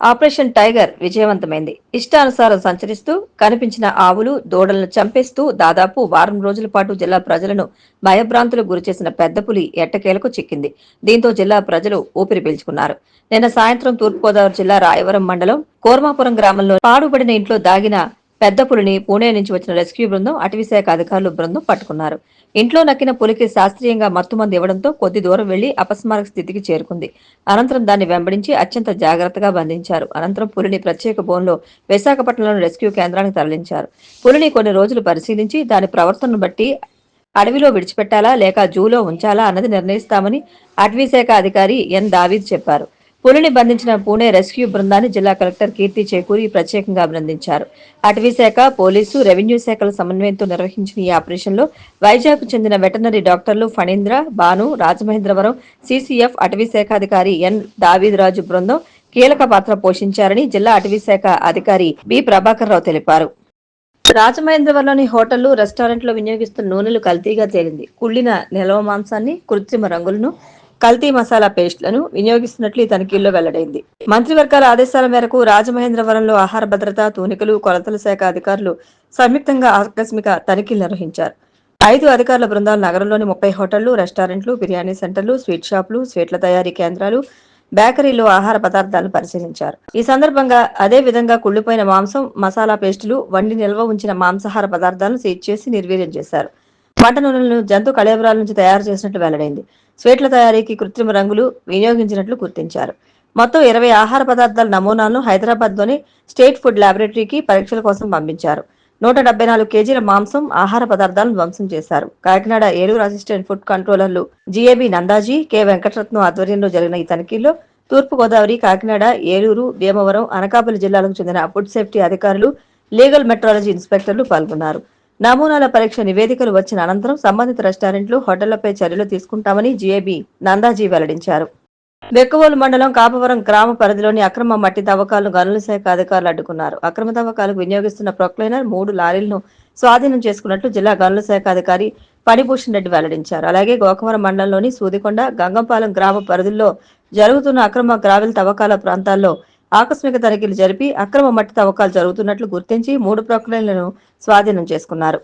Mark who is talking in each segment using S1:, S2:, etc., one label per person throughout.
S1: Operation tiger విజయవంతమైంది. ఇష్టానుసారం సంచరిస్తూ కనిపించిన ఆవులు, దూడలను చంపేస్తూ దాదాపు వారం రోజుల పాటు జిల్లా ప్రజలను భయభ్రాంతులకు గురిచేసిన పెద్ద పులి ఎట్టకేలకు చిక్కింది. దీంతో జిల్లా ప్రజలు ఊపిరి పీల్చుకున్నారు. నిన్న సాయంత్రం తూర్పుగోదావరి జిల్లా రాయవరం మండలం కోర్మాపురం గ్రామంలో పాడుబడిన ఇంట్లో దాగిన పెద్ద పులిని పూణే నుంచి వచ్చిన రెస్క్యూ బృందం, అటవీశాఖ అధికారులు బృందం పట్టుకున్నారు. ఇంట్లో నక్కిన పులికి శాస్త్రీయంగా మత్తుమందు ఇవ్వడంతో కొద్ది దూరం వెళ్లి అపస్మారక స్థితికి చేరుకుంది. అనంతరం దాన్ని వెంబడించి అత్యంత జాగ్రత్తగా బంధించారు. అనంతరం పులిని ప్రత్యేక బోన్లో విశాఖపట్నంలోని రెస్క్యూ కేంద్రానికి తరలించారు. పులిని కొన్ని రోజులు పరిశీలించి దాని ప్రవర్తనను బట్టి అడవిలో విడిచిపెట్టాలా లేక జూలో ఉంచాలా అన్నది నిర్ణయిస్తామని అటవీశాఖ అధికారి ఎన్ దావీద్ చెప్పారు. పులిని బంధించిన పూణే రెస్క్యూ బృందాన్ని జిల్లా కలెక్టర్ కీర్తి చేకూరి ప్రత్యేకంగా అభినందించారు. అటవీశాఖ, పోలీసు, రెవెన్యూ శాఖల సమన్వయంతో నిర్వహించిన ఈ ఆపరేషన్లో వైజాగ్ చెందిన వెటర్నరీ డాక్టర్లు ఫణీంద్ర, భాను, రాజమహేంద్రవరం సీసీఎఫ్ అటవీశాఖాధికారి ఎన్ దావీద్ రాజు బృందం కీలక పాత్ర పోషించారని జిల్లా అటవీశాఖ అధికారి బి ప్రభాకర్ రావు తెలిపారు. రాజమహేంద్రవరంలోని హోటళ్లు, రెస్టారెంట్లో వినియోగిస్తున్న నూనెలు కల్తీగా తేలింది. కుళ్లిన నిల్వ మాంసాన్ని, కృత్రిమ రంగులను, కల్తీ మసాలా పేస్టులను వినియోగిస్తున్నట్లు ఈ తనిఖీల్లో వెల్లడైంది. మంత్రివర్గాల ఆదేశాల మేరకు రాజమహేంద్రవరంలో ఆహార భద్రత, తూనికలు, కొలతల శాఖ అధికారులు సంయుక్తంగా ఆకస్మిక తనిఖీలు నిర్వహించారు. 5 అధికారుల బృందాలు నగరంలోని 30 హోటళ్లు, రెస్టారెంట్లు, బిర్యానీ సెంటర్లు, స్వీట్ షాపులు, స్వీట్ల తయారీ కేంద్రాలు, బేకరీలో ఆహార పదార్థాలను పరిశీలించారు. ఈ సందర్భంగా అదే విధంగా కుళ్లిపోయిన మాంసం, మసాలా పేస్టులు, వండి నిల్వ ఉంచిన మాంసాహార పదార్థాలను సీజ్ చేసి నిర్వీర్యం చేశారు. వంట నూనెలను జంతు కళేబరాల నుంచి తయారు చేసినట్లు వెల్లడైంది. స్వీట్ల తయారీకి కృత్రిమ రంగులు వినియోగించినట్లు గుర్తించారు. మొత్తం 20 ఆహార పదార్థాల నమూనాలను హైదరాబాద్లోని స్టేట్ ఫుడ్ ల్యాబొరేటరీకి పరీక్షల కోసం పంపించారు. 174 కేజీల మాంసం, ఆహార పదార్థాలను ధ్వంసం చేశారు. Kakinada, Eluru assistant food కంట్రోలర్లు జీఏబీ నందాజీ, K Venkataratnam ఆధ్వర్యంలో జరిగిన ఈ తనిఖీల్లో తూర్పుగోదావరి, కాకినాడ, ఏలూరు, భీమవరం, అనకాపల్లి జిల్లాలకు చెందిన ఫుడ్ సేఫ్టీ అధికారులు, లీగల్ మెట్రాలజీ ఇన్స్పెక్టర్లు పాల్గొన్నారు. నమూనాల పరీక్ష నివేదికలు వచ్చిన అనంతరం సంబంధిత రెస్టారెంట్లు, హోటళ్లపై చర్యలు తీసుకుంటామని జీఏబీ నందాజీ వెల్లడించారు. బెక్కవోలు మండలం కాపవరం గ్రామ పరిధిలోని అక్రమ మట్టి తవ్వకాలను గనుల శాఖ అధికారులు అడ్డుకున్నారు. అక్రమ తవ్వకాలకు వినియోగిస్తున్న ప్రొక్లైనర్ 3 లారీలను స్వాధీనం చేసుకున్నట్లు జిల్లా గనుల శాఖ అధికారి ఫణిభూషణ్ రెడ్డి వెల్లడించారు. అలాగే గోకవరం మండలంలోని సూదికొండ, గంగంపాలెం గ్రామ పరిధుల్లో జరుగుతున్న అక్రమ గ్రావెల్ తవ్వకాల ప్రాంతాల్లో ఆకస్మిక తనిఖీలు జరిపి అక్రమ మట్టి తవ్వకాలు జరుగుతున్నట్లు గుర్తించి 3 ప్రొక్లైన్లను స్వాధీనం చేసుకున్నారు.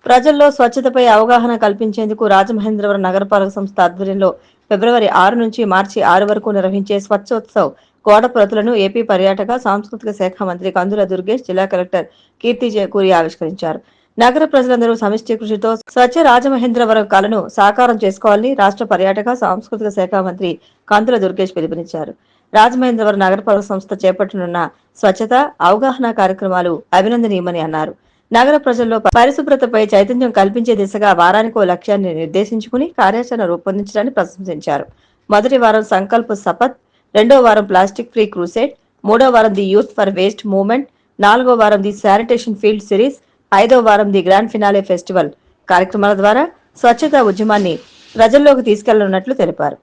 S1: ప్రజల్లో స్వచ్ఛతపై అవగాహన కల్పించేందుకు రాజమహేంద్రవరం నగరపాలక సంస్థ ఆధ్వర్యంలో ఫిబ్రవరి 6 నుంచి మార్చి 6 వరకు నిర్వహించే స్వచ్ఛోత్సవ్ గోడ ప్రతులను ఏపీ పర్యాటక, సాంస్కృతిక శాఖ మంత్రి కందుల దుర్గేష్, జిల్లా కలెక్టర్ కీర్తి చేకూరి ఆవిష్కరించారు. నగర ప్రజలందరూ సమిష్టి కృషితో స్వచ్ఛ రాజమహేంద్రవరం కళను సాకారం చేసుకోవాలని రాష్ట్ర పర్యాటక, సాంస్కృతిక శాఖ మంత్రి కందుల దుర్గేష్ పిలుపునిచ్చారు. రాజమహేంద్రవరం నగరపాలక సంస్థ చేపట్టనున్న స్వచ్ఛత, అవగాహన కార్యక్రమాలు అభినందనీయమని అన్నారు. నగర ప్రజల్లో పరిశుభ్రతపై చైతన్యం కల్పించే దిశగా వారానికో లక్ష్యాన్ని నిర్దేశించుకుని కార్యాచరణ రూపొందించడాన్ని ప్రశంసించారు. మొదటి వారం సంకల్ప్ సపత్, 2వ వారం ప్లాస్టిక్ ఫ్రీ క్రూసేడ్, 3వ వారం the youth for waste movement, 4వ వారం ది శానిటేషన్ ఫీల్డ్ సిరీస్, 5వ వారం ది గ్రాండ్ ఫినాలే ఫెస్టివల్ కార్యక్రమాల ద్వారా స్వచ్ఛతా ఉద్యమాన్ని ప్రజల్లోకి తీసుకెళ్లనున్నట్లు తెలిపారు.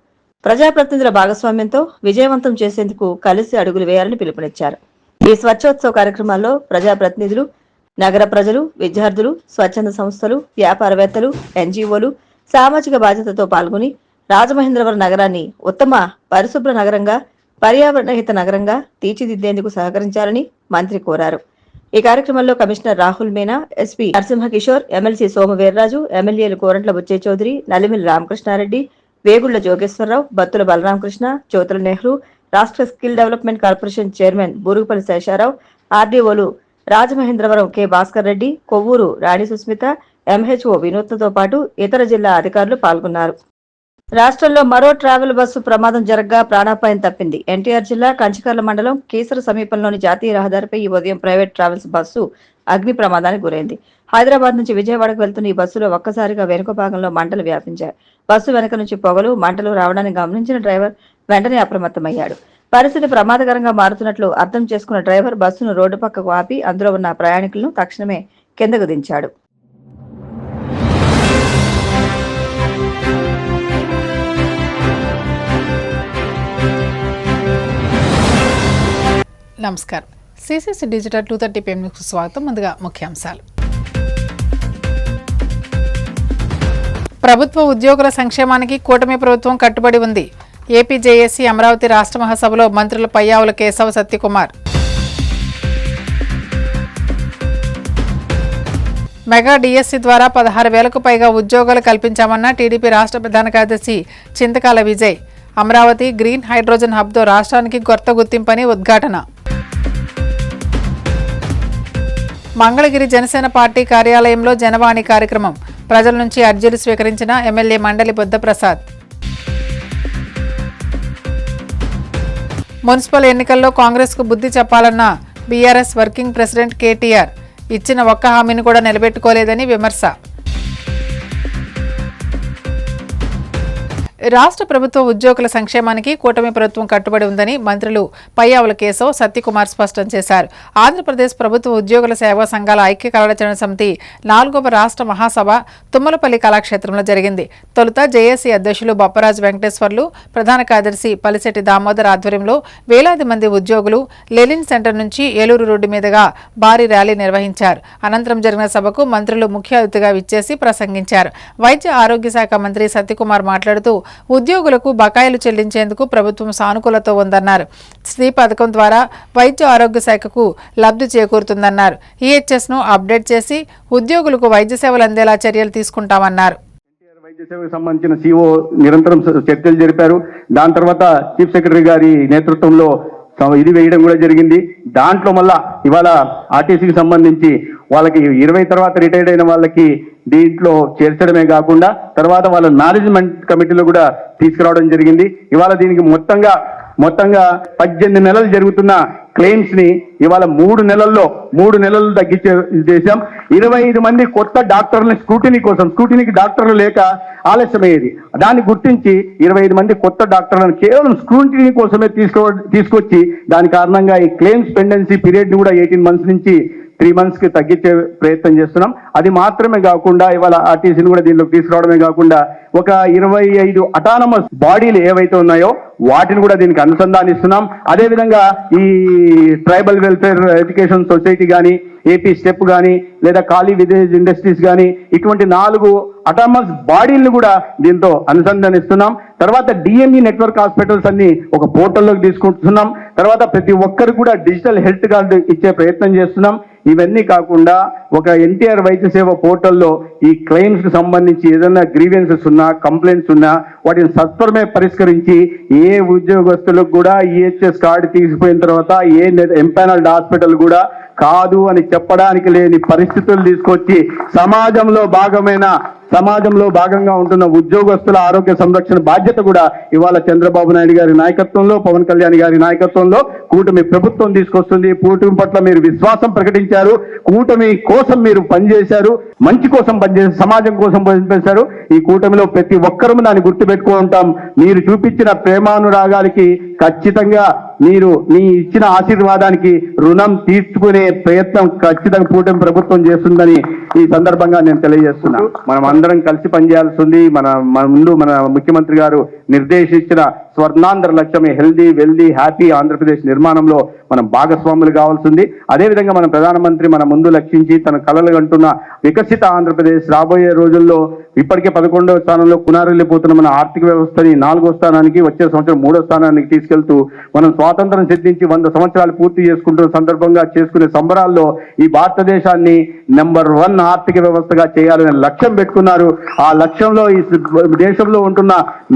S1: ప్రజాప్రతినిధుల భాగస్వామ్యంతో విజయవంతం చేసేందుకు కలిసి అడుగులు వేయాలని పిలుపునిచ్చారు. ఈ స్వచ్ఛోత్సవ కార్యక్రమాల్లో ప్రజాప్రతినిధులు, నగర ప్రజలు, విద్యార్థులు, స్వచ్ఛంద సంస్థలు, వ్యాపారవేత్తలు, ఎన్జీఓలు సామాజిక బాధ్యతతో పాల్గొని రాజమహేంద్రవరం నగరాన్ని ఉత్తమ పరిశుభ్ర నగరంగా, పర్యావరణహిత నగరంగా తీర్చిదిద్దేందుకు సహకరించాలని మంత్రి కోరారు. ఈ కార్యక్రమంలో commissioner Rahul Meena, SP Narasimha Kishore, MLC Somu Veerraju, ఎమ్మెల్యేలు కోరంట్ల బుచ్చయ్య చౌదరి, నలిమిలి రామకృష్ణారెడ్డి, వేగుళ్ల జోగేశ్వరరావు, బత్తుల బలరామకృష్ణ, జ్యోతుల నెహ్రూ, రాష్ట్ర skill development corporation chairman Burugupalli Sesharao, ఆర్డీఓలు రాజమహేంద్రవరం కె భాస్కర్ రెడ్డి, కొవ్వూరు రాణి సుస్మిత, ఎంహెచ్ఓ వినూత్నతో పాటు ఇతర జిల్లా అధికారులు పాల్గొన్నారు. రాష్ట్రంలో మరో ట్రావెల్ బస్సు ప్రమాదం జరగ్గా ప్రాణాపాయం తప్పింది. ఎన్టీఆర్ జిల్లా కంచికర్ల మండలం కీసర సమీపంలోని జాతీయ రహదారిపై ఈ ఉదయం ప్రైవేట్ ట్రావెల్స్ బస్సు అగ్ని ప్రమాదానికి గురైంది. హైదరాబాద్ నుంచి విజయవాడకు వెళ్తున్న ఈ బస్సులో ఒక్కసారిగా వెనుక భాగంలో మంటలు వ్యాపించాయి. బస్సు వెనుక నుంచి పొగలు, మంటలు రావడాన్ని గమనించిన డ్రైవర్ వెంటనే అప్రమత్తమయ్యాడు. పరిస్థితి ప్రమాదకరంగా మారుతున్నట్లు అర్థం చేసుకున్న డ్రైవర్ బస్సును రోడ్డు పక్కకు ఆపి అందులో ఉన్న ప్రయాణికులను తక్షణమే కిందకు దించాడు.
S2: నమస్కారం. సిసిసి డిజిటల్ 230 PM కు స్వాగతం. ముందుగా ముఖ్యాంశాలు. ప్రభుత్వ ఉద్యోగుల సంక్షేమానికి కూటమి ప్రభుత్వం కట్టుబడి ఉంది. ఏపీ జేఏసీ అమరావతి రాష్ట్ర మహాసభలో మంత్రులు పయ్యావుల కేశవ, సత్యకుమార్. మెగా డిఎస్సి ద్వారా 16,000కు పైగా ఉద్యోగాలు కల్పించామన్న టీడీపీ రాష్ట్ర ప్రధాన కార్యదర్శి చింతకాల విజయ్. అమరావతి గ్రీన్ హైడ్రోజన్ హబ్తో రాష్ట్రానికి కొత్త గుర్తింపని ఉద్ఘాటన. మంగళగిరి జనసేన పార్టీ కార్యాలయంలో జనవాణి కార్యక్రమం. ప్రజల నుంచి అర్జీలు స్వీకరించిన ఎమ్మెల్యే మండలి బుద్ధప్రసాద్. మున్సిపల్ ఎన్నికల్లో కాంగ్రెస్కు బుద్ధి చెప్పాలన్న బీఆర్ఎస్ వర్కింగ్ ప్రెసిడెంట్ కేటీఆర్. ఇచ్చిన ఒక్క హామీని కూడా నిలబెట్టుకోలేదని విమర్శ. రాష్ట్ర ప్రభుత్వ ఉద్యోగుల సంక్షేమానికి కూటమి ప్రభుత్వం కట్టుబడి ఉందని మంత్రులు పయ్యావుల కేశవ్, సత్యకుమార్ స్పష్టం చేశారు. ఆంధ్రప్రదేశ్ ప్రభుత్వ ఉద్యోగుల సేవా సంఘాల ఐక్య కార్యాచరణ సమితి 4వ రాష్ట్ర మహాసభ తుమ్మలపల్లి కళాక్షేత్రంలో జరిగింది. తొలుత జేఏసీ అధ్యక్షులు బొప్పరాజు వెంకటేశ్వర్లు, ప్రధాన కార్యదర్శి పలిశెట్టి దామోదర్ ఆధ్వర్యంలో వేలాది మంది ఉద్యోగులు లెనిన్ సెంటర్ నుంచి ఏలూరు రోడ్డు మీదుగా భారీ ర్యాలీ నిర్వహించారు. అనంతరం జరిగిన సభకు మంత్రులు ముఖ్య అతిథిగా విచ్చేసి ప్రసంగించారు. వైద్య ఆరోగ్య శాఖ మంత్రి సత్యకుమార్ మాట్లాడుతూ ఉద్యోగులకు బకాయిలు చెల్లించేందుకు ప్రభుత్వం సానుకూలత ఉందన్నారు. శ్రీ పథకం ద్వారా వైద్య ఆరోగ్య శాఖకు లబ్ధి చేకూరుతుందన్నారు. ఈహెచ్ఎస్ను అప్డేట్ చేసి ఉద్యోగులకు వైద్య సేవలు అందేలా చర్యలు తీసుకుంటామన్నారు.
S3: వైద్య సేవకు సంబంధించిన సిఓ నిరంతరం చర్చలు జరిపారు. దాని తర్వాత చీఫ్ సెక్రటరీ గారి నేతృత్వంలో ఇది వేయడం కూడా జరిగింది. దాంట్లో మళ్ళా ఇవాళ ఆర్టీసీకి సంబంధించి వాళ్ళకి 20 తర్వాత రిటైర్డ్ అయిన వాళ్ళకి దీంట్లో చేర్చడమే కాకుండా తర్వాత వాళ్ళ మేనేజ్మెంట్ కమిటీలో కూడా తీసుకురావడం జరిగింది. ఇవాళ దీనికి మొత్తంగా 18 నెలలు జరుగుతున్న క్లెయిమ్స్ ని ఇవాళ 3 నెలలు తగ్గించే చేశాం. 25 మంది కొత్త డాక్టర్ల స్క్రూటినీకి డాక్టర్లు లేక ఆలస్యమయ్యేది. దాన్ని గుర్తించి 25 మంది కొత్త డాక్టర్లను కేవలం స్క్రూటినీ కోసమే తీసుకొచ్చి దాని కారణంగా ఈ క్లెయిమ్స్ పెండెన్సీ పీరియడ్ ని కూడా 18 మంత్స్ నుంచి 3 మంత్స్ కి తగ్గించే ప్రయత్నం చేస్తున్నాం. అది మాత్రమే కాకుండా ఇవాళ ఆర్టీసీని కూడా దీనిలోకి తీసుకురావడమే కాకుండా ఒక 25 అటానమస్ బాడీలు ఏవైతే ఉన్నాయో వాటిని కూడా దీనికి అనుసంధానిస్తున్నాం. అదేవిధంగా ఈ ట్రైబల్ వెల్ఫేర్ ఎడ్యుకేషన్ సొసైటీ కానీ, ఏపీ స్టెప్ కానీ, లేదా ఖాళీ విలేజ్ ఇండస్ట్రీస్ కానీ ఇటువంటి 4 అటానమస్ బాడీలను కూడా దీంతో అనుసంధానిస్తున్నాం. తర్వాత డిఎంఈ నెట్వర్క్ హాస్పిటల్స్ అన్ని ఒక పోర్టల్లోకి తీసుకుంటున్నాం. తర్వాత ప్రతి ఒక్కరు కూడా డిజిటల్ హెల్త్ కార్డు ఇచ్చే ప్రయత్నం చేస్తున్నాం. ఇవన్నీ కాకుండా ఒక ఎన్టీఆర్ వైద్య సేవ పోర్టల్లో ఈ క్లెయిమ్స్ కి సంబంధించి ఏదైనా గ్రీవెన్సెస్ ఉన్నా, కంప్లైంట్స్ ఉన్నా వాటిని సత్వరమే పరిష్కరించి ఏ ఉద్యోగస్తులకు కూడా ఈహెచ్ఎస్ కార్డు తీసుకుపోయిన తర్వాత ఏ ఎంపానల్డ్ హాస్పిటల్ కూడా కాదు అని చెప్పడానికి లేని పరిస్థితులు తీసుకొచ్చి సమాజంలో భాగంగా ఉంటున్న ఉద్యోగస్తుల ఆరోగ్య సంరక్షణ బాధ్యత కూడా ఇవాళ చంద్రబాబు నాయుడు గారి నాయకత్వంలో, పవన్ కళ్యాణ్ గారి నాయకత్వంలో కూటమి ప్రభుత్వం తీసుకొస్తుంది. కూటమి పట్ల మీరు విశ్వాసం ప్రకటించారు, కూటమి కోసం మీరు పనిచేశారు, మంచి కోసం పనిచేసి సమాజం కోసం పనిచేశారు. ఈ కూటమిలో ప్రతి ఒక్కరూ దాన్ని గుర్తుపెట్టుకుంటాం. మీరు చూపించిన ప్రేమానురాగాలకి ఖచ్చితంగా మీరు మీ ఇచ్చిన ఆశీర్వాదానికి రుణం తీర్చుకునే ప్రయత్నం ఖచ్చితంగా కూటమి ప్రభుత్వం చేస్తుందని ఈ సందర్భంగా నేను తెలియజేస్తున్నా. మనం అందరం కలిసి పనిచేయాల్సింది. మన ముఖ్యమంత్రి గారు నిర్దేశించిన స్వర్ణాంధ్ర లక్ష్యమే హెల్దీ, వెల్దీ, హ్యాపీ ఆంధ్రప్రదేశ్ నిర్మాణంలో మనం భాగస్వాములు కావాల్సింది. అదేవిధంగా మన ప్రధానమంత్రి మన ముందు లక్షించి తన కలలు కంటున్న వికసిత ఆంధ్రప్రదేశ్ రాబోయే రోజుల్లో ఇప్పటికే 11వ స్థానంలో కునారెళ్ళిపోతున్న మన ఆర్థిక వ్యవస్థని 4వ స్థానానికి, వచ్చే సంవత్సరం 3వ స్థానానికి తీసుకెళ్తూ మనం స్వాతంత్రం సిద్ధించి 100 సంవత్సరాలు పూర్తి చేసుకుంటున్న సందర్భంగా చేసుకునే సంబరాల్లో ఈ భారతదేశాన్ని నెంబర్ 1 ఆర్థిక వ్యవస్థగా చేయాలనే లక్ష్యం పెట్టుకున్నారు. ఆ లక్ష్యంలో ఈ దేశంలో ఉంటున్న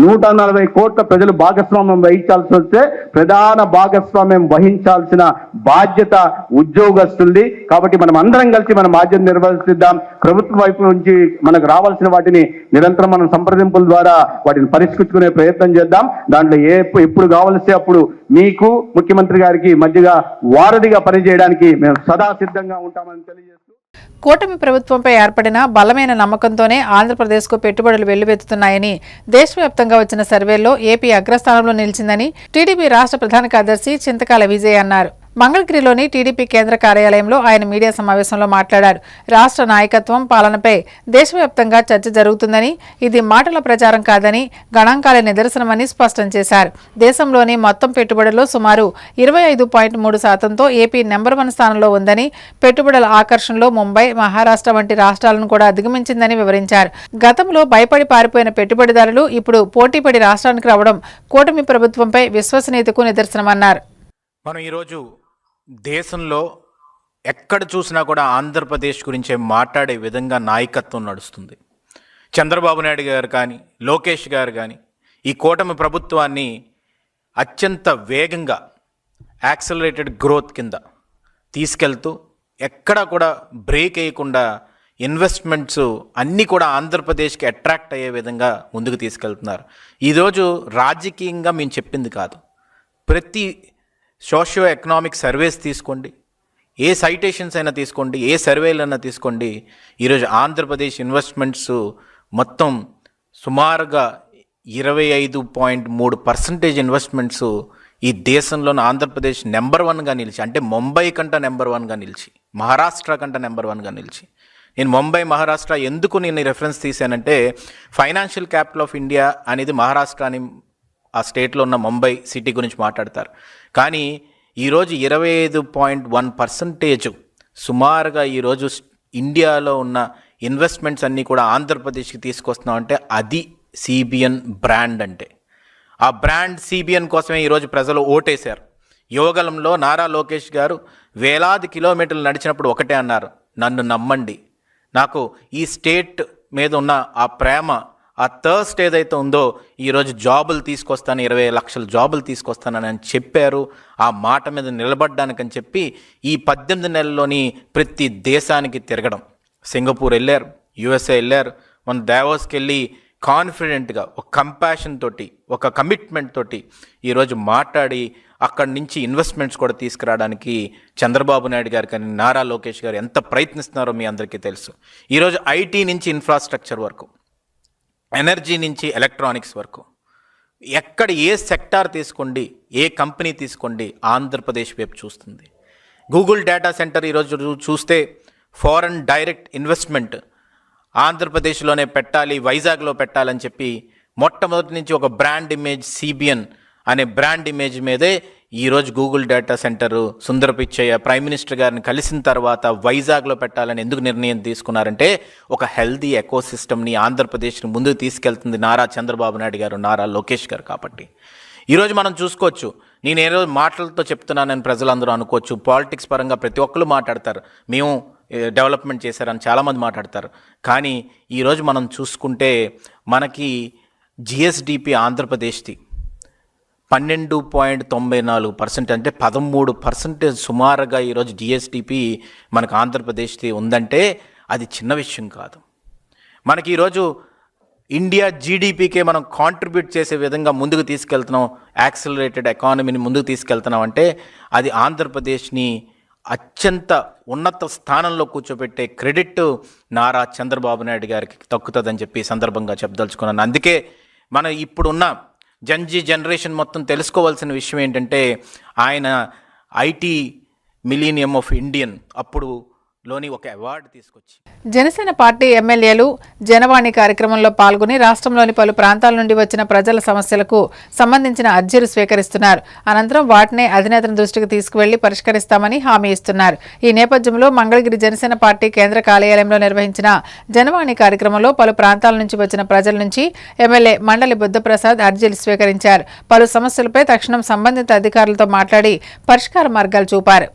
S3: 140 కోట్ల ప్రజలు భాగస్వామ్యం వహించాల్సి వస్తే ప్రధాన భాగస్వామ్యం వహించాల్సిన బాధ్యత ఉద్యోగస్తులది. కాబట్టి మనం అందరం కలిసి మన బాధ్యత నిర్వర్తిద్దాం. ప్రభుత్వం వైపు నుంచి మనకు రావాల్సిన వాటిని నిరంతరం మనం సంప్రదింపుల ద్వారా వాటిని పరిష్కరించుకునే ప్రయత్నం చేద్దాం. దాంట్లో ఎప్పుడు కావాల్సి అప్పుడు మీకు ముఖ్యమంత్రి గారికి మధ్యగా వారధిగా పనిచేయడానికి మేము సదా సిద్ధంగా ఉంటామని తెలియజేస్తూ,
S2: కూటమి ప్రభుత్వంపై ఏర్పడిన బలమైన నమ్మకంతోనే ఆంధ్రప్రదేశ్కు పెట్టుబడులు వెల్లువెత్తుతున్నాయని దేశవ్యాప్తంగా వచ్చిన సర్వేల్లో ఏపీ అగ్రస్థానంలో నిలిచిందని టీడీపీ రాష్ట్ర ప్రధాన కార్యదర్శి చింతకాల విజయ్ అన్నారు. మంగళగిరిలోని టీడీపీ కేంద్ర కార్యాలయంలో ఆయన మీడియా సమావేశంలో మాట్లాడారు. రాష్ట్ర నాయకత్వం పాలనపై దేశవ్యాప్తంగా చర్చ జరుగుతుందని, ఇది మాటల ప్రచారం కాదని, గణాంకాల నిదర్శనమని స్పష్టం చేశారు. దేశంలోని మొత్తం పెట్టుబడుల్లో సుమారు 25.3%తో ఏపీ నెంబర్ 1 స్థానంలో ఉందని, పెట్టుబడుల ఆకర్షణలో ముంబై, మహారాష్ట్ర వంటి రాష్ట్రాలను కూడా అధిగమించిందని వివరించారు. గతంలో భయపడి పారిపోయిన పెట్టుబడిదారులు ఇప్పుడు పోటీపడి రాష్ట్రానికి రావడం కూటమి ప్రభుత్వంపై విశ్వసనీయతకు నిదర్శనమన్నారు.
S4: మనం ఈరోజు దేశంలో ఎక్కడ చూసినా కూడా ఆంధ్రప్రదేశ్ గురించే మాట్లాడే విధంగా నాయకత్వం నడుస్తుంది. చంద్రబాబు నాయుడు గారు కానీ, లోకేష్ గారు కానీ ఈ కూటమి ప్రభుత్వాన్ని అత్యంత వేగంగా యాక్సలరేటెడ్ గ్రోత్ కింద తీసుకెళ్తూ ఎక్కడా కూడా బ్రేక్ వేయకుండా ఇన్వెస్ట్మెంట్స్ అన్నీ కూడా ఆంధ్రప్రదేశ్కి అట్రాక్ట్ అయ్యే విధంగా ముందుకు తీసుకెళ్తున్నారు. ఈరోజు రాజకీయంగా మేము చెప్పింది కాదు, ప్రతి సోషియో ఎకనామిక్ సర్వేస్ తీసుకోండి, ఏ సైటేషన్స్ అయినా తీసుకోండి, ఏ సర్వేలైనా తీసుకోండి, ఈరోజు ఆంధ్రప్రదేశ్ ఇన్వెస్ట్మెంట్స్ మొత్తం సుమారుగా 25.3% ఇన్వెస్ట్మెంట్స్ ఈ దేశంలోని ఆంధ్రప్రదేశ్ నెంబర్ 1గా నిలిచి, అంటే ముంబై కంట నెంబర్ 1గా నిలిచి, మహారాష్ట్ర కంట నెంబర్ 1గా నిలిచి. నేను ముంబై, మహారాష్ట్ర ఎందుకు నేను రెఫరెన్స్ తీశానంటే, ఫైనాన్షియల్ క్యాపిటల్ ఆఫ్ ఇండియా అనేది మహారాష్ట్ర అని ఆ స్టేట్లో ఉన్న ముంబై సిటీ గురించి మాట్లాడతారు. కానీ ఈరోజు 25.1% సుమారుగా ఈరోజు ఇండియాలో ఉన్న ఇన్వెస్ట్మెంట్స్ అన్నీ కూడా ఆంధ్రప్రదేశ్కి తీసుకొస్తున్నామంటే అది సిబిఎన్ బ్రాండ్. అంటే ఆ బ్రాండ్ సిబిఎన్ కోసమే ఈరోజు ప్రజలు ఓటేశారు. యువగలంలో నారా లోకేష్ గారు వేలాది కిలోమీటర్లు నడిచినప్పుడు ఒకటే అన్నారు, నన్ను నమ్మండి, నాకు ఈ స్టేట్ మీద ఉన్న ఆ ప్రేమ, ఆ థర్స్ట్ ఏదైతే ఉందో, ఈరోజు జాబులు తీసుకొస్తాను, 20 లక్షల జాబులు తీసుకొస్తానని చెప్పారు. ఆ మాట మీద నిలబడ్డానికని చెప్పి ఈ 18 నెలల్లోని ప్రతి దేశానికి తిరగడం, సింగపూర్ వెళ్ళారు, యుఎస్ఏ వెళ్ళారు, మన దావోస్కి వెళ్ళి కాన్ఫిడెంట్గా ఒక కంపాషన్ తోటి, ఒక కమిట్మెంట్ తోటి ఈరోజు మాట్లాడి అక్కడి నుంచి ఇన్వెస్ట్మెంట్స్ కూడా తీసుకురావడానికి చంద్రబాబు నాయుడు గారు కానీ నారా లోకేష్ గారు ఎంత ప్రయత్నిస్తున్నారో మీ అందరికీ తెలుసు. ఈరోజు ఐటీ నుంచి ఇన్ఫ్రాస్ట్రక్చర్ వరకు, ఎనర్జీ నుంచి ఎలక్ట్రానిక్స్ వరకు, ఎక్కడ ఏ సెక్టార్ తీసుకోండి, ఏ కంపెనీ తీసుకోండి, ఆంధ్రప్రదేశ్ వైపు చూస్తుంది. గూగుల్ డేటా సెంటర్ ఈరోజు చూస్తే ఫారెన్ డైరెక్ట్ ఇన్వెస్ట్మెంట్ ఆంధ్రప్రదేశ్లోనే పెట్టాలి, వైజాగ్లో పెట్టాలని చెప్పి మొట్టమొదటి నుంచి ఒక బ్రాండ్ ఇమేజ్ సిబిఎన్ అనే బ్రాండ్ ఇమేజ్ మీదే ఈరోజు గూగుల్ డేటా సెంటర్ సుందర పిచ్చయ్య ప్రైమ్ మినిస్టర్ గారిని కలిసిన తర్వాత వైజాగ్లో పెట్టాలని ఎందుకు నిర్ణయం తీసుకున్నారంటే, ఒక హెల్దీ ఎకోసిస్టమ్ని ఆంధ్రప్రదేశ్ని ముందుకు తీసుకెళ్తుంది నారా చంద్రబాబు నాయుడు గారు, నారా లోకేష్ గారు. కాబట్టి ఈరోజు మనం చూసుకోవచ్చు, నేను ఏ రోజు మాటలతో చెప్తున్నానని ప్రజలందరూ అనుకోవచ్చు. పాలిటిక్స్ పరంగా ప్రతి ఒక్కరు మాట్లాడతారు, మేము డెవలప్మెంట్ చేశారని చాలామంది మాట్లాడతారు. కానీ ఈరోజు మనం చూసుకుంటే మనకి జిఎస్డిపి ఆంధ్రప్రదేశ్ది 12.94%, అంటే 13% సుమారుగా ఈరోజు జిఎస్డిపి మనకు ఆంధ్రప్రదేశ్ది ఉందంటే అది చిన్న విషయం కాదు. మనకి ఈరోజు ఇండియా జీడిపికే మనం కాంట్రిబ్యూట్ చేసే విధంగా ముందుకు తీసుకెళ్తున్నాం, యాక్సిలరేటెడ్ ఎకానమీని ముందుకు తీసుకెళ్తున్నాం అంటే అది ఆంధ్రప్రదేశ్ని అత్యంత ఉన్నత స్థానంలో కూర్చోబెట్టే క్రెడిట్ నారా చంద్రబాబు నాయుడు గారికి దక్కుతుందని చెప్పి సందర్భంగా చెప్పదలుచుకున్నాను. అందుకే మన ఇప్పుడున్న జంజీ జనరేషన్ మొత్తం తెలుసుకోవాల్సిన విషయం ఏంటంటే, ఆయన ఐటీ మిలీనియం ఆఫ్ ఇండియన్ అప్పుడు లోని ఒక అవార్డు తీసుకొచ్చి
S2: జనసేన పార్టీ ఎమ్మెల్యేలు జనవాణి కార్యక్రమంలో పాల్గొని రాష్ట్రంలోని పలు ప్రాంతాల నుండి వచ్చిన ప్రజల సమస్యలకు సంబంధించిన అర్జీలు స్వీకరిస్తున్నారు. అనంతరం వాటిని అధినేతల దృష్టికి తీసుకువెళ్లి పరిష్కరిస్తామని హామీ ఇస్తున్నారు. ఈ నేపథ్యంలో మంగళగిరి జనసేన పార్టీ కేంద్ర కార్యాలయంలో నిర్వహించిన జనవాణి కార్యక్రమంలో పలు ప్రాంతాల నుంచి వచ్చిన ప్రజల నుంచి ఎమ్మెల్యే మండలి బుద్ధప్రసాద్ అర్జీలు స్వీకరించారు. పలు సమస్యలపై తక్షణం సంబంధిత అధికారులతో మాట్లాడి పరిష్కార మార్గాలు చూపారు.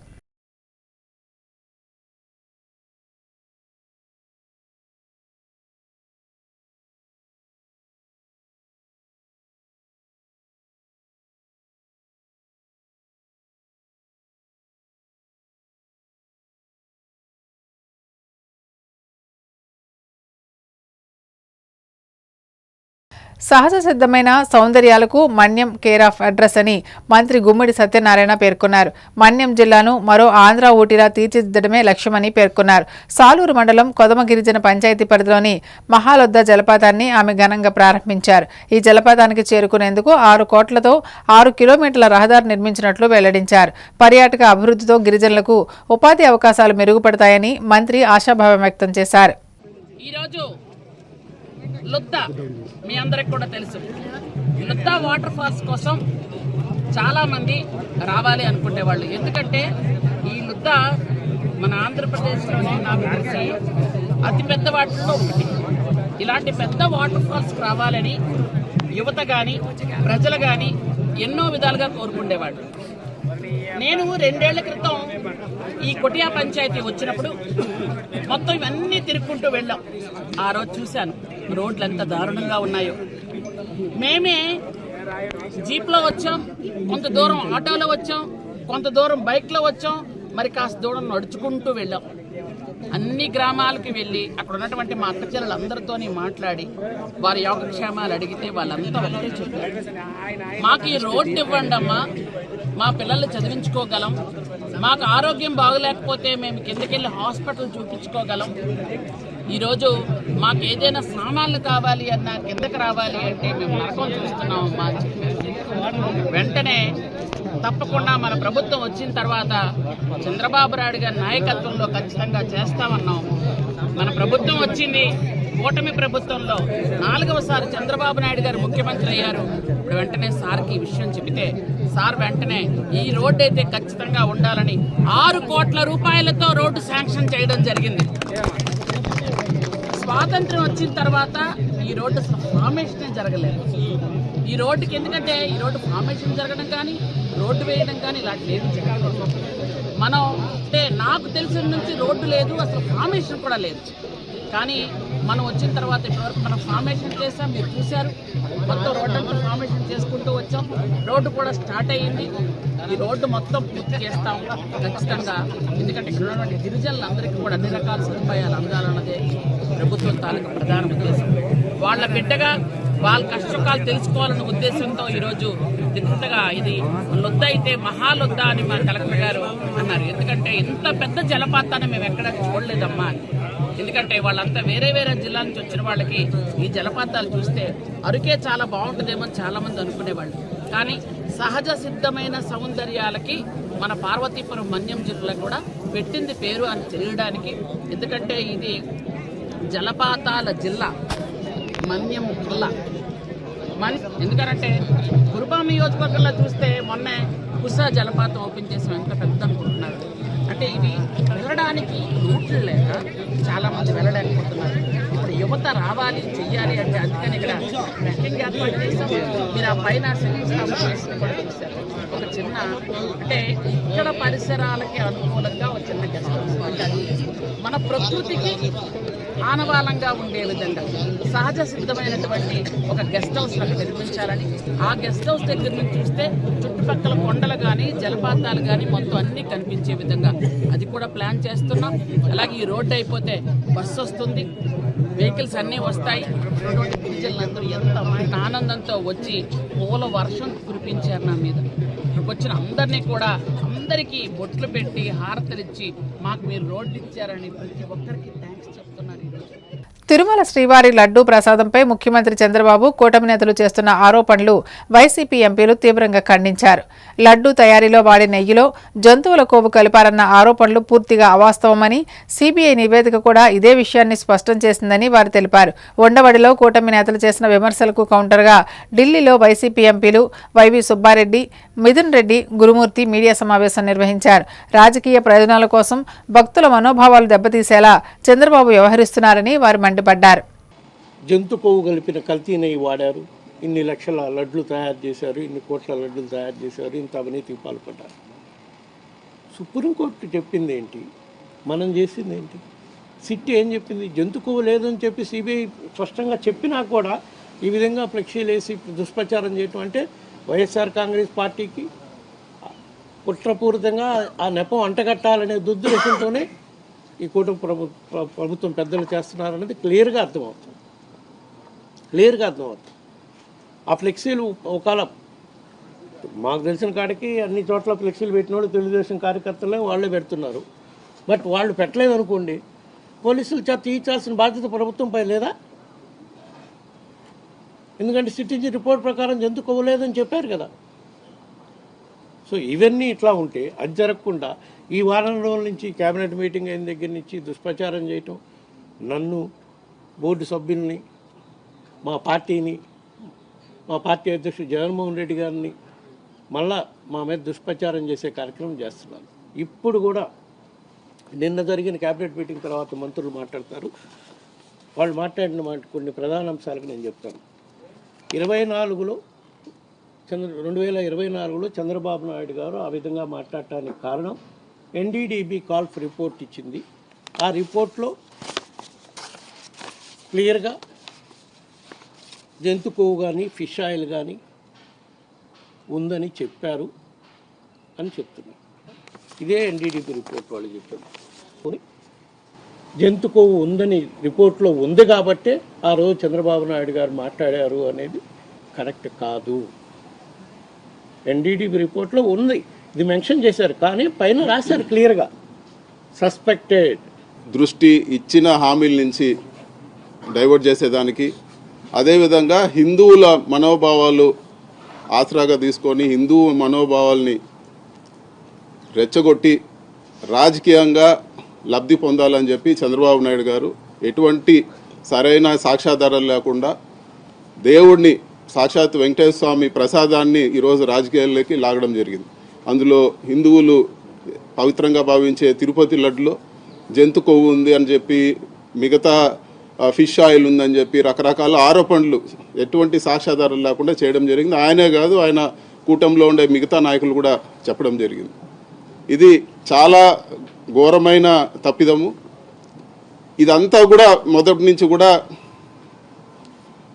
S2: సహజ సిద్ధమైన సౌందర్యాలకు మన్యం కేర్ ఆఫ్ అడ్రస్ అని మంత్రి గుమ్మడి సత్యనారాయణ పేర్కొన్నారు. మన్యం జిల్లాను మరో ఆంధ్ర ఊటీలా తీర్చిదిద్దడమే లక్ష్యమని పేర్కొన్నారు. సాలూరు మండలం కొదమ గిరిజన పంచాయతీ పరిధిలోని మహాలొద్ద జలపాతాన్ని ఆమె ఘనంగా ప్రారంభించారు. ఈ జలపాతానికి చేరుకునేందుకు 6 కోట్లతో 6 కిలోమీటర్ల రహదారి నిర్మించినట్లు వెల్లడించారు. పర్యాటక అభివృద్ధితో గిరిజనులకు ఉపాధి అవకాశాలు మెరుగుపడతాయని మంత్రి ఆశాభావం వ్యక్తం చేశారు.
S5: ఈరోజు లుద్దా మీ అందరికి కూడా తెలుసు. లుద్దా వాటర్ ఫాల్స్ కోసం చాలామంది రావాలి అనుకునేవాళ్ళు. ఎందుకంటే ఈ లుద్దా మన ఆంధ్రప్రదేశ్లోనే నాకు తెలిసి అతిపెద్ద వాటిల్లో ఒకటి. ఇలాంటి పెద్ద వాటర్ ఫాల్స్ రావాలని యువత కానీ ప్రజలు కానీ ఎన్నో విధాలుగా కోరుకునేవాళ్ళు. నేను 2 ఏళ్ల క్రితం ఈ కొటియా పంచాయతీ వచ్చినప్పుడు మొత్తం ఇవన్నీ తిరుక్కుంటూ వెళ్ళాం. ఆ రోజు చూశాను రోడ్లు ఎంత దారుణంగా ఉన్నాయో. మేమే జీప్లో వచ్చాం, కొంత దూరం ఆటోలో వచ్చాం, కొంత దూరం బైక్లో వచ్చాం, మరి కాస్త దూరం నడుచుకుంటూ వెళ్ళాం. అన్ని గ్రామాలకు వెళ్ళి అక్కడ ఉన్నటువంటి మా అక్క చెల్లెలందరితోని మాట్లాడి వారి యోగక్షేమాలు అడిగితే వాళ్ళంతా ఒకటే చెప్పారు, మాకు ఈ రోడ్డు ఇవ్వండి అమ్మా, మా పిల్లల్ని చదివించుకోగలం, మాకు ఆరోగ్యం బాగలేకపోతే మేము కిందకెళ్ళి హాస్పిటల్ చూపించుకోగలం, ఈరోజు మాకు ఏదైనా సామాన్లు కావాలి అన్నా కిందకి రావాలి అంటే మేము నరకం చూస్తున్నామమ్మా అని చెప్పారు. వెంటనే తప్పకుండా మన ప్రభుత్వం వచ్చిన తర్వాత చంద్రబాబు నాయుడు గారి నాయకత్వంలో ఖచ్చితంగా చేస్తామన్నాం. మన ప్రభుత్వం వచ్చింది, కూటమి ప్రభుత్వంలో 4వసారి చంద్రబాబు నాయుడు గారు ముఖ్యమంత్రి అయ్యారు. ఇప్పుడు వెంటనే సార్కి ఈ విషయం చెబితే సార్ వెంటనే ఈ రోడ్డు అయితే ఖచ్చితంగా ఉండాలని 6 కోట్ల రూపాయలతో రోడ్డు శాంక్షన్ చేయడం జరిగింది. స్వాతంత్రం వచ్చిన తర్వాత ఈ రోడ్డు ఫార్మేషనే జరగలేదు. ఈ రోడ్డుకి ఎందుకంటే ఈ రోడ్డు ఫార్మేషన్ జరగడం కానీ రోడ్డు వేయడం కానీ ఇలాంటి ఏమి జరగలేదు. మనం అంటే నాకు తెలిసిన నుంచి రోడ్డు లేదు, అసలు ఫార్మేషన్ కూడా లేదు. కానీ మనం వచ్చిన తర్వాత ఇప్పటివరకు మనం ఫార్మేషన్ చేసాం, మీరు చూశారు. మొత్తం రోడ్డు అంతా ఫార్మేషన్ చేసుకుంటూ వచ్చాం. రోడ్డు కూడా స్టార్ట్ అయ్యింది. ఈ రోడ్డు మొత్తం పూర్తి చేస్తాం ఖచ్చితంగా. ఎందుకంటే ఇక్కడ ఉన్నటువంటి గిరిజనులందరికీ కూడా అన్ని రకాల సదుపాయాలు అందాలన్నదే ప్రభుత్వం తాలూకు ప్రధాన ఉద్దేశం. వాళ్ళ బిడ్డగా వాళ్ళ కష్టకాలు తెలుసుకోవాలన్న ఉద్దేశంతో ఈరోజు ఇంతగా ఇది లొద్ద అయితే మహాలొద్ద అని మా కలెక్టర్ గారు అన్నారు. ఎందుకంటే ఇంత పెద్ద జలపాతాన్ని మేము ఎక్కడ చూడలేదమ్మా అని. ఎందుకంటే వాళ్ళంతా వేరే వేరే జిల్లా నుంచి వచ్చిన వాళ్ళకి ఈ జలపాతాలు చూస్తే అరుకే చాలా బాగుంటుందేమో చాలామంది అనుకునేవాళ్ళు. కానీ సహజ సిద్ధమైన సౌందర్యాలకి మన పార్వతీపురం మన్యం జిల్లా కూడా పెట్టింది పేరు అని తెలియడానికి. ఎందుకంటే ఇది జలపాతాల జిల్లా, మన్యం జిల్లా. ఎందుకంటే కురుపాం నియోజకవర్గంలో చూస్తే మొన్నే కుసా జలపాతం ఓపెన్ చేసి ఎంత పెద్ద అనుకుంటున్నారు. అంటే ఇవి వెళ్ళడానికి రూట్లు లేక చాలామంది వెళ్ళలేకపోతున్నారు. ఇప్పుడు యువత రావాలి చెయ్యాలి అంటే అందుకని ఇక్కడ ట్రెక్కింగ్ ఏర్పాటు చేస్తాం. మీరు ఆ పైన కూడా చూశారు. ఒక చిన్న అంటే ఇక్కడ పరిసరాలకి అనుకూలంగా ఒక చిన్న గెస్ట్ హౌస్ మన ప్రకృతికి ఆనవాలంగా ఉండే విధంగా సహజ సిద్ధమైనటువంటి ఒక గెస్ట్ హౌస్ అక్కడ నిర్మించాలని, ఆ గెస్ట్ హౌస్ దగ్గర నుంచి చూస్తే చుట్టుపక్కల కొండలు కానీ జలపాతాలు కానీ మొత్తం అన్నీ కనిపించే విధంగా అది కూడా ప్లాన్ చేస్తున్నాం. అలాగే ఈ రోడ్డు అయిపోతే బస్సు వస్తుంది, వెహికల్స్ అన్నీ వస్తాయి. గిరిజనులందరూ ఎంత ఆనందంతో వచ్చి పూల వర్షం కురిపించారు నా మీద. ఇక్కడికి వచ్చిన అందరినీ కూడా అందరికీ బొట్లు పెట్టి హారతలిచ్చి మాకు మీరు రోడ్డు ఇచ్చారని ప్రతి ఒక్కరికి థ్యాంక్స్ చెప్తున్నారు.
S2: తిరుమల శ్రీవారి లడ్డూ ప్రసాదంపై ముఖ్యమంత్రి చంద్రబాబు కూటమి నేతలు చేస్తున్న ఆరోపణలు వైసీపీ ఎంపీలు తీవ్రంగా ఖండించారు. లడ్డూ తయారీలో వాడే నెయ్యిలో జంతువుల కొవ్వు కలిపారన్న ఆరోపణలు పూర్తిగా అవాస్తవమని, సీబీఐ నివేదిక కూడా ఇదే విషయాన్ని స్పష్టం చేసిందని వారు తెలిపారు. ఉండవడిలో కూటమి నేతలు చేసిన విమర్శలకు కౌంటర్గా ఢిల్లీలో వైసీపీ ఎంపీలు వైవి సుబ్బారెడ్డి, మిథున్ రెడ్డి, గురుమూర్తి మీడియా సమావేశం నిర్వహించారు. రాజకీయ ప్రయోజనాల కోసం భక్తుల మనోభావాలు దెబ్బతీసేలా చంద్రబాబు వ్యవహరిస్తున్నారని వారు మండిపడ్డారు.
S6: జంతు కొవ్వు కలిపిన కల్తీ నెయ్యి వాడారు, ఇన్ని లక్షల లడ్లు తయారు చేశారు, ఇన్ని కోట్ల లడ్లు తయారు చేశారు, ఇంత అవినీతికి పాల్పడ్డారు. సుప్రీంకోర్టు చెప్పింది ఏంటి, మనం చేసింది ఏంటి? సిట్ ఏం చెప్పింది? జంతు కొవ్వు లేదని చెప్పి సిబిఐ స్పష్టంగా చెప్పినా కూడా ఈ విధంగా ఫ్లెక్సీలు వేసి దుష్ప్రచారం చేయటం అంటే వైఎస్ఆర్ కాంగ్రెస్ పార్టీకి కుట్రపూరితంగా ఆ నెపం అంటగట్టాలనే దుర్దృష్టంతోనే ఈ కూటమి ప్రభుత్వం పెద్దలు చేస్తున్నారనేది క్లియర్గా అర్థమవుతుంది. ఆ ఫ్లెక్సీలు ఒకవేళ మాకు తెలిసిన కాడికి అన్ని చోట్ల ఫ్లెక్సీలు పెట్టిన వాళ్ళు తెలుగుదేశం కార్యకర్తలే వాళ్ళే పెడుతున్నారు. బట్ వాళ్ళు పెట్టలేదు అనుకోండి, పోలీసులు చేత తీయించాల్సిన బాధ్యత ప్రభుత్వంపై లేదా? ఎందుకంటే సిటిజన్ రిపోర్ట్ ప్రకారం జంతు కొవ్వలేదని చెప్పారు కదా. సో ఇవన్నీ ఇట్లా ఉంటే అది జరగకుండా ఈ వారం రోజుల నుంచి క్యాబినెట్ మీటింగ్ అయిన దగ్గర నుంచి దుష్ప్రచారం చేయటం, నన్ను, బోర్డు సభ్యుల్ని, మా పార్టీని, మా పార్టీ అధ్యక్షుడు జగన్మోహన్ రెడ్డి గారిని మళ్ళా మా మీద దుష్ప్రచారం చేసే కార్యక్రమం చేస్తున్నారు. ఇప్పుడు కూడా నిన్న జరిగిన క్యాబినెట్ మీటింగ్ తర్వాత మంత్రులు మాట్లాడతారు. వాళ్ళు మాట్లాడిన కొన్ని ప్రధాన అంశాలకు నేను చెప్తాను. 2024లో చంద్రబాబు నాయుడు గారు ఆ విధంగా మాట్లాడటానికి కారణం ఎన్డీడీబీ కాల్ఫ్ రిపోర్ట్ ఇచ్చింది. ఆ రిపోర్ట్లో క్లియర్గా జంతు కొవ్వు కానీ ఫిష్ ఆయిల్ కానీ ఉందని చెప్పారు అని చెప్తున్నారు. ఇదే ఎన్డీడీబీ రిపోర్ట్ వాళ్ళు చెప్పారు. జంతు కొవ్వు ఉందని రిపోర్ట్లో ఉంది కాబట్టే ఆ రోజు చంద్రబాబు నాయుడు గారు మాట్లాడారు అనేది కరెక్ట్ కాదు. ఎన్డీడీబీ రిపోర్ట్లో ఉంది, ఇది మెన్షన్ చేశారు, కానీ పైన రాశారు క్లియర్గా సస్పెక్టెడ్.
S7: దృష్టి ఇచ్చిన హామీల నుంచి డైవర్ట్ చేసేదానికి, అదేవిధంగా హిందువుల మనోభావాలు ఆసరాగా తీసుకొని హిందూ మనోభావాల్ని రెచ్చగొట్టి రాజకీయంగా లబ్ధి పొందాలని చెప్పి చంద్రబాబు నాయుడు గారు ఎటువంటి సరైన సాక్ష్యాధారాలు లేకుండా దేవుడిని సాక్షాత్ వెంకటేశ్వర స్వామి ప్రసాదాన్ని ఈరోజు రాజకీయాల్లోకి లాగడం జరిగింది. అందులో హిందువులు పవిత్రంగా భావించే తిరుపతి లడ్డులో జంతు కొవ్వు ఉంది అని చెప్పి, మిగతా ఫిష్ ఆయిల్ ఉందని చెప్పి రకరకాల ఆరోపణలు ఎటువంటి సాక్ష్యాధారాలు లేకుండా చేయడం జరిగింది. ఆయనే కాదు, ఆయన కూటమిలో ఉండే మిగతా నాయకులు కూడా చెప్పడం జరిగింది. ఇది చాలా ఘోరమైన తప్పిదము. ఇదంతా కూడా మొదటి నుంచి కూడా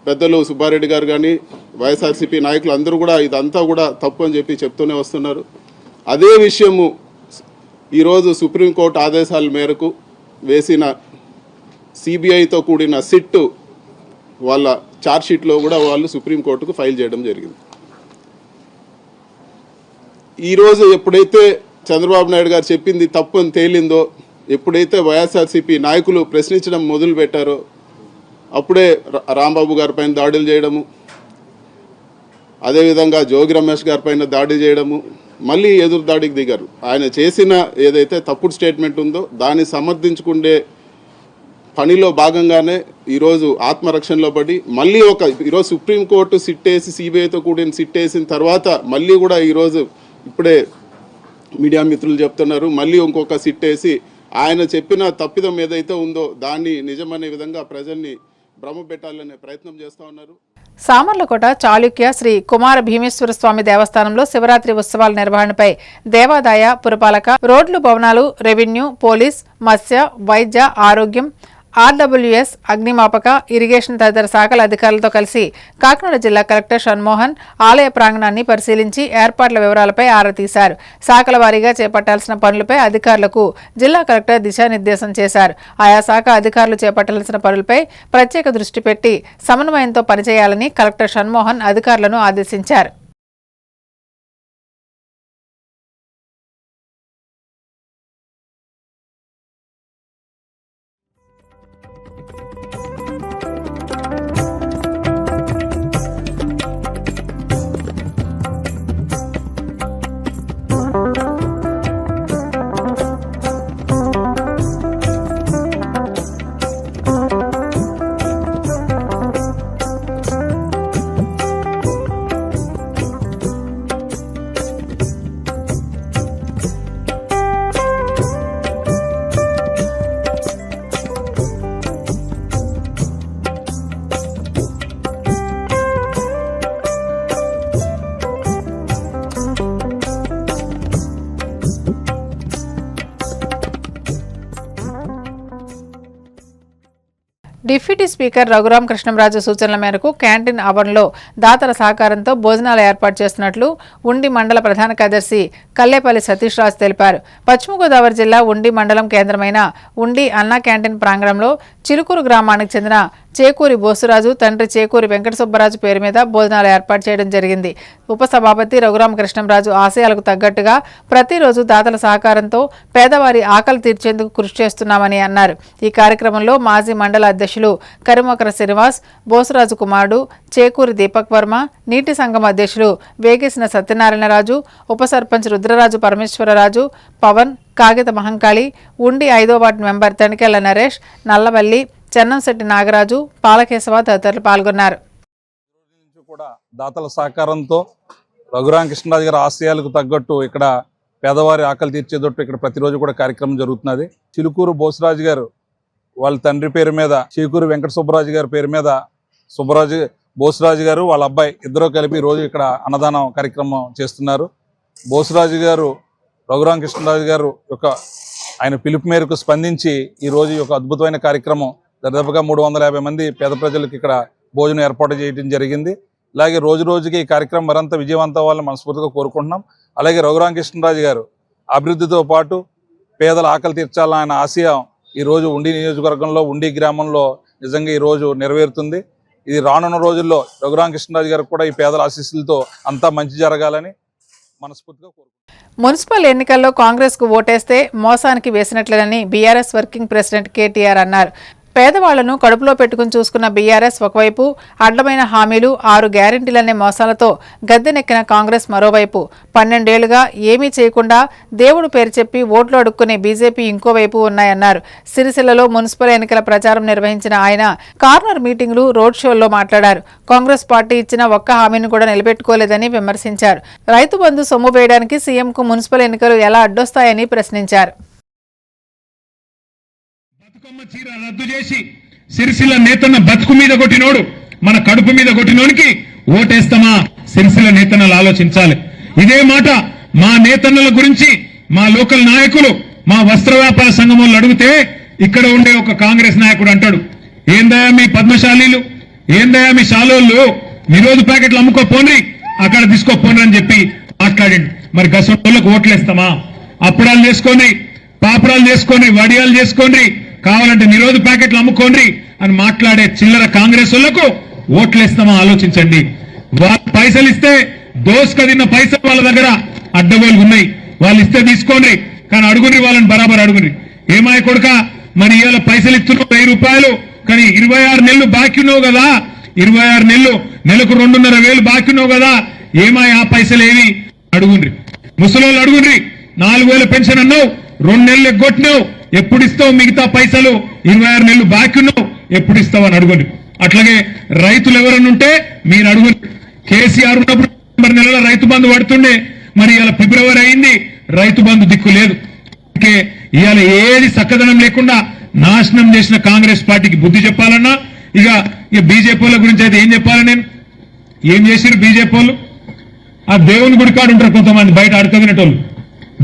S7: పెద్దలు సుబ్బారెడ్డి గారు కానీ వైఎస్ఆర్సీపీ నాయకులు అందరూ కూడా ఇదంతా కూడా తప్పు అని చెప్పి చెప్తూనే వస్తున్నారు. అదే విషయము ఈరోజు సుప్రీంకోర్టు ఆదేశాల మేరకు వేసిన సిబిఐతో కూడిన సిట్ వాళ్ళ ఛార్జ్షీట్లో కూడా వాళ్ళు సుప్రీంకోర్టుకు ఫైల్ చేయడం జరిగింది. ఈరోజు ఎప్పుడైతే చంద్రబాబు నాయుడు గారు చెప్పింది తప్పు అని తేలిందో, ఎప్పుడైతే వైఎస్ఆర్సీపీ నాయకులు ప్రశ్నించడం మొదలు పెట్టారో అప్పుడే రాంబాబు గారి పైన దాడులు చేయడము, అదేవిధంగా జోగి రమేష్ గారి పైన దాడి చేయడము, మళ్ళీ ఎదురు దాడికి దిగారు. ఆయన చేసిన ఏదైతే తప్పుడు స్టేట్మెంట్ ఉందో దాన్ని సమర్థించుకునే పనిలో భాగంగానే ఈరోజు ఆత్మరక్షణలో పడి మళ్ళీ ఈరోజు సుప్రీంకోర్టు సిట్ వేసి సిబిఐతో కూడిన సిట్ వేసిన తర్వాత మళ్ళీ కూడా ఈరోజు ఇప్పుడే మీడియా మిత్రులు చెప్తున్నారు, మళ్ళీ ఇంకొక సిట్ వేసి ఆయన చెప్పిన తప్పిదం ఏదైతే ఉందో దాన్ని నిజమనే విధంగా ప్రజల్ని భ్రమపెట్టాలనే ప్రయత్నం చేస్తూ ఉన్నారు.
S2: సామర్లకోట చాళుక్య శ్రీ కుమార భీమేశ్వర స్వామి దేవస్థానంలో శివరాత్రి ఉత్సవాల నిర్వహణపై దేవాదాయ, పురపాలక, రోడ్లు, భవనాలు, రెవెన్యూ, పోలీస్, మత్స్య, వైద్య, ఆరోగ్యం, ఆర్డబ్ల్యూఎస్, అగ్నిమాపక, ఇరిగేషన్ తదితర శాఖల అధికారులతో కలిసి కాకినాడ జిల్లా కలెక్టర్ షణ్మోహన్ ఆలయ ప్రాంగణాన్ని పరిశీలించి ఏర్పాట్ల వివరాలపై ఆరా తీశారు. శాఖల వారీగా చేపట్టాల్సిన పనులపై అధికారులకు జిల్లా కలెక్టర్ దిశానిర్దేశం చేశారు. ఆయా శాఖ అధికారులు చేపట్టాల్సిన పనులపై ప్రత్యేక దృష్టి పెట్టి సమన్వయంతో పనిచేయాలని కలెక్టర్ షణ్మోహన్ అధికారులను ఆదేశించారు. డిప్యూటీ స్పీకర్ రఘురామ కృష్ణంరాజు సూచనల మేరకు క్యాంటీన్ ఆవరణలో దాతల సహకారంతో భోజనాలు ఏర్పాటు చేస్తున్నట్లు ఉండి మండల ప్రధాన కార్యదర్శి కల్లేపల్లి సతీష్ రాజు తెలిపారు. పశ్చిమ గోదావరి జిల్లా ఉండి మండలం కేంద్రమైన ఉండి అన్నా క్యాంటీన్ ప్రాంగణంలో చిలుకూరు గ్రామానికి చెందిన చేకూరి బోసురాజు తండ్రి చేకూరి వెంకట సుబ్బరాజు పేరు మీద భోజనాలు ఏర్పాటు చేయడం జరిగింది. ఉపసభాపతి రఘురామకృష్ణంరాజు ఆశయాలకు తగ్గట్టుగా ప్రతిరోజు దాతల సహకారంతో పేదవారి ఆకలి తీర్చేందుకు కృషి చేస్తున్నామని అన్నారు. ఈ కార్యక్రమంలో మాజీ మండల అధ్యక్షులు కరిమొకర శ్రీనివాస్, బోసురాజు కుమారుడు చేకూరి దీపక్ వర్మ, నీటి సంఘం అధ్యక్షులు వేగేసిన సత్యనారాయణరాజు, ఉప సర్పంచ్ రుద్రరాజు పరమేశ్వరరాజు, పవన్, కాగిత మహంకాళి, ఉండి 5వ వార్డు మెంబర్ తనికెళ్ల నరేష్, నల్లవల్లి, చెన్నంశెట్టి నాగరాజు, పాలకేశవ తదితరులు పాల్గొన్నారు.
S8: కూడా దాతల సహకారంతో రఘురామకృష్ణరాజు గారి ఆశయాలకు తగ్గట్టు ఇక్కడ పేదవారి ఆకలి తీర్చేదట్టు ఇక్కడ ప్రతిరోజు కూడా కార్యక్రమం జరుగుతున్నది. చిలుకూరు బోసురాజు గారు వాళ్ళ తండ్రి పేరు మీద, చేకూరు వెంకట సుబ్బరాజు గారి పేరు మీద బోసురాజు గారు వాళ్ళ అబ్బాయి ఇద్దరు కలిపి రోజు ఇక్కడ అన్నదానం కార్యక్రమం చేస్తున్నారు. బోసురాజు గారు రఘురామకృష్ణరాజు గారు యొక్క ఆయన పిలుపు మేరకు స్పందించి ఈరోజు ఒక అద్భుతమైన కార్యక్రమం దాదాపుగా 350 మంది పేద ప్రజలకు ఇక్కడ భోజనం ఏర్పాటు చేయడం జరిగింది. అలాగే రోజు రోజుకి ఈ కార్యక్రమం మరింత విజయవంతం అవ్వాలని మనస్ఫూర్తిగా కోరుకుంటున్నాం. అలాగే రఘురామకృష్ణరాజు గారు అభివృద్ధితో పాటు పేదల ఆకలి తీర్చాలని ఆయన ఆశయం ఈరోజు ఉండి నియోజకవర్గంలో, ఉండి గ్రామంలో నిజంగా ఈరోజు నెరవేరుతుంది. ఇది రానున్న రోజుల్లో రఘురామకృష్ణరాజు గారికి కూడా ఈ పేదల ఆశీస్సులతో అంతా మంచి జరగాలని మనస్ఫూర్తిగా కోరుకుంటున్నాం.
S2: మున్సిపల్ ఎన్నికల్లో కాంగ్రెస్ కు ఓటేస్తే మోసానికి వేసినట్లేనని బీఆర్ఎస్ వర్కింగ్ ప్రెసిడెంట్ కేటీఆర్ అన్నారు. పేదవాళ్లను కడుపులో పెట్టుకుని చూసుకున్న బీఆర్ఎస్ ఒకవైపు అడ్డమైన హామీలు, 6 గ్యారెంటీలనే మోసాలతో గద్దెనెక్కిన కాంగ్రెస్ మరోవైపు 12 ఏళ్లుగా ఏమీ చేయకుండా దేవుడు పేరు చెప్పి ఓట్లు అడుక్కునే బీజేపీ ఇంకోవైపు ఉన్నాయన్నారు. సిరిసిల్లలో మున్సిపల్ ఎన్నికల ప్రచారం నిర్వహించిన ఆయన కార్నర్ మీటింగులు, రోడ్ షోల్లో మాట్లాడారు. కాంగ్రెస్ పార్టీ ఇచ్చిన ఒక్క హామీని కూడా నిలబెట్టుకోలేదని విమర్శించారు. రైతు బంధు సొమ్ము వేయడానికి సీఎంకు మున్సిపల్ ఎన్నికలు ఎలా అడ్డొస్తాయని ప్రశ్నించారు.
S9: చీర రద్దు చేసి సిరిసిల్ల నేతన్న బతుకు మీద కొట్టినోడు, మన కడుపు మీద కొట్టినోడికి ఓటేస్తామా? సిరిసిల్ల నేతన్నలు ఆలోచించాలి. ఇదే మాట మా నేతన్నల గురించి మా లోకల్ నాయకులు, మా వస్త్ర వ్యాపార సంఘం వాళ్ళు అడిగితే ఇక్కడ ఉండే ఒక కాంగ్రెస్ నాయకుడు అంటాడు, ఏందయా మీ పద్మశాలీలు, ఏందయా మీ శాలోళ్ళు, నిరోధు ప్యాకెట్లు అమ్ముకోపోండి, అక్కడ తీసుకోపోండి అని చెప్పి మాట్లాడండి. మరి గసోళ్ళకు ఓట్లేస్తామా? అప్పుడాలు చేసుకోండి, పాపడాలు చేసుకోండి, వడియాలు చేసుకోండి, కావాలంటే నిరోధ ప్యాకెట్లు అమ్ముకోండి అని మాట్లాడే చిల్లర కాంగ్రెస్ వాళ్లకు ఓట్లేస్తామా? ఆలోచించండి. వాళ్ళు పైసలు ఇస్తే దోసుక తిన్న పైసలు వాళ్ళ దగ్గర అడ్డగోలు ఉన్నాయి, వాళ్ళు ఇస్తే తీసుకోండి, కానీ అడుగుని వాళ్ళని బరాబర్ అడుగుని. ఏమాయ కొడుక, మరి ఇవాళ పైసలు ఇస్తున్నావు 1000 రూపాయలు, కానీ 26 నెలలు బాకీ ఉన్నావు కదా, 26 నెలలు నెలకు 2,500 బాకీ ఉన్నావు కదా, ఏమాయ ఆ పైసలు ఏవి అడుగుండ్రి. ముసలోళ్ళు అడుగుండ్రి, 4,000 పెన్షన్ అన్నావు, 2 నెలలు ఎగ్గొట్టినావు, ఎప్పుడు ఇస్తావు మిగతా పైసలు? 26 నెలలు బాకీ ఉన్నావు, ఎప్పుడు ఇస్తావు అని అడుగుండి. అట్లాగే రైతులు ఎవరన్నా ఉంటే మీరు అడుగుండి. కేసీఆర్ ఉన్నప్పుడు మరి నెలలో రైతు బంధు పడుతుండే, మరి ఇవాళ ఫిబ్రవరి అయింది, రైతు బంధు దిక్కు లేదు. ఇవాళ ఏది చక్కదనం లేకుండా నాశనం చేసిన కాంగ్రెస్ పార్టీకి బుద్ధి చెప్పాలన్నా ఇక బీజేపీ వాళ్ళ గురించి అయితే ఏం చెప్పాలి నేను? ఏం చేసిరు బీజేపీ వాళ్ళు? ఆ దేవుని గుడి కాడు ఉంటారు కొంతమంది బయట అడుగుతున్నటోళ్ళు,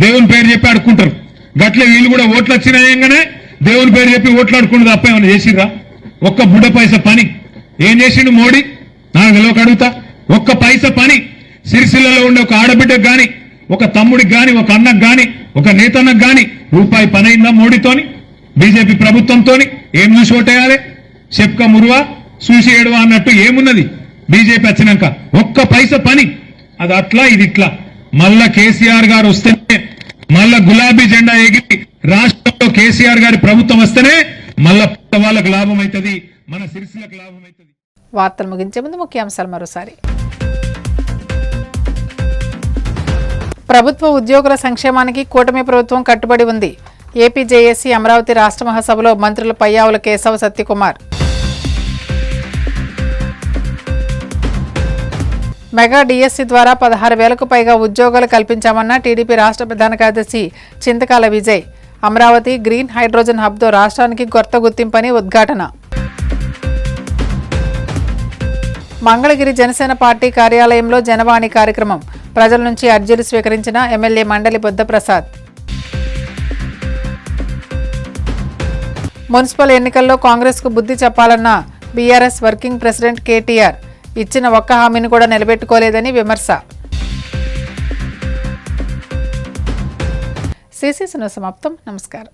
S9: దేవుని పేరు చెప్పి అడుక్కుంటారు. గట్లే వీళ్ళు కూడా ఓట్లు వచ్చినాయంగానే దేవుని పేరు చెప్పి ఓట్లు ఆడుకుంటూ తప్ప ఏమైనా చేసిర్రా? ఒక్క బుడ్డ పైస పని ఏం చేసిండు మోడీ? నాకు తెలియక అడుగుతా. ఒక్క పైస పని సిరిసిల్లలో ఉండే ఒక ఆడబిడ్డకు గాని, ఒక తమ్ముడికి గాని, ఒక అన్నకు గాని, ఒక నేతన్నకు గాని రూపాయి పని అయిందా మోడీతోని, బీజేపీ ప్రభుత్వంతోని? ఏం చూసి ఓటేయాలి? చెప్క మురువా చూసి ఏడువా అన్నట్టు ఏమున్నది బీజేపీ వచ్చినాక? ఒక్క పైస పని. అది అట్లా ఇది ఇట్లా. మళ్ళా కేసీఆర్ గారు వస్తేనే, మళ్ళా గులాబీ జెండా ఎగిరి రాష్ట్రంలో కేసీఆర్ గారి ప్రభుత్వం వస్తేనే మళ్ళా వాళ్ళకు లాభం అవుతుంది, మన సిరిసిల్లకు లాభం అవుతుంది.
S2: వార్తలు ముగించే ముందు ముఖ్యాంశాలు మరోసారి. ప్రభుత్వ ఉద్యోగుల సంక్షేమానికి కూటమి ప్రభుత్వం కట్టుబడి ఉంది. ఏపీ జేఏసీ అమరావతి రాష్ట్ర మహాసభలో మంత్రులు పయ్యావుల కేశవ, సత్యకుమార్. మెగా డిఎస్సి ద్వారా 16,000కు పైగా ఉద్యోగాలు కల్పించామన్న టీడీపీ రాష్ట్ర ప్రధాన కార్యదర్శి చింతకాల విజయ్. అమరావతి గ్రీన్ హైడ్రోజన్ హబ్తో రాష్ట్రానికి కొత్త గుర్తింపని ఉద్ఘాటన. మంగళగిరి జనసేన పార్టీ కార్యాలయంలో జనవాణి కార్యక్రమం. ప్రజల నుంచి అర్జీలు స్వీకరించిన ఎమ్మెల్యే మండలి బుద్ధప్రసాద్. మున్సిపల్ ఎన్నికల్లో కాంగ్రెస్కు బుద్ధి చెప్పాలన్న బీఆర్ఎస్ వర్కింగ్ ప్రెసిడెంట్ కేటీఆర్. ఇచ్చిన ఒక్క హామీని కూడా నిలబెట్టుకోలేదని విమర్శ. సిసిసి సమాప్తం. నమస్కారం.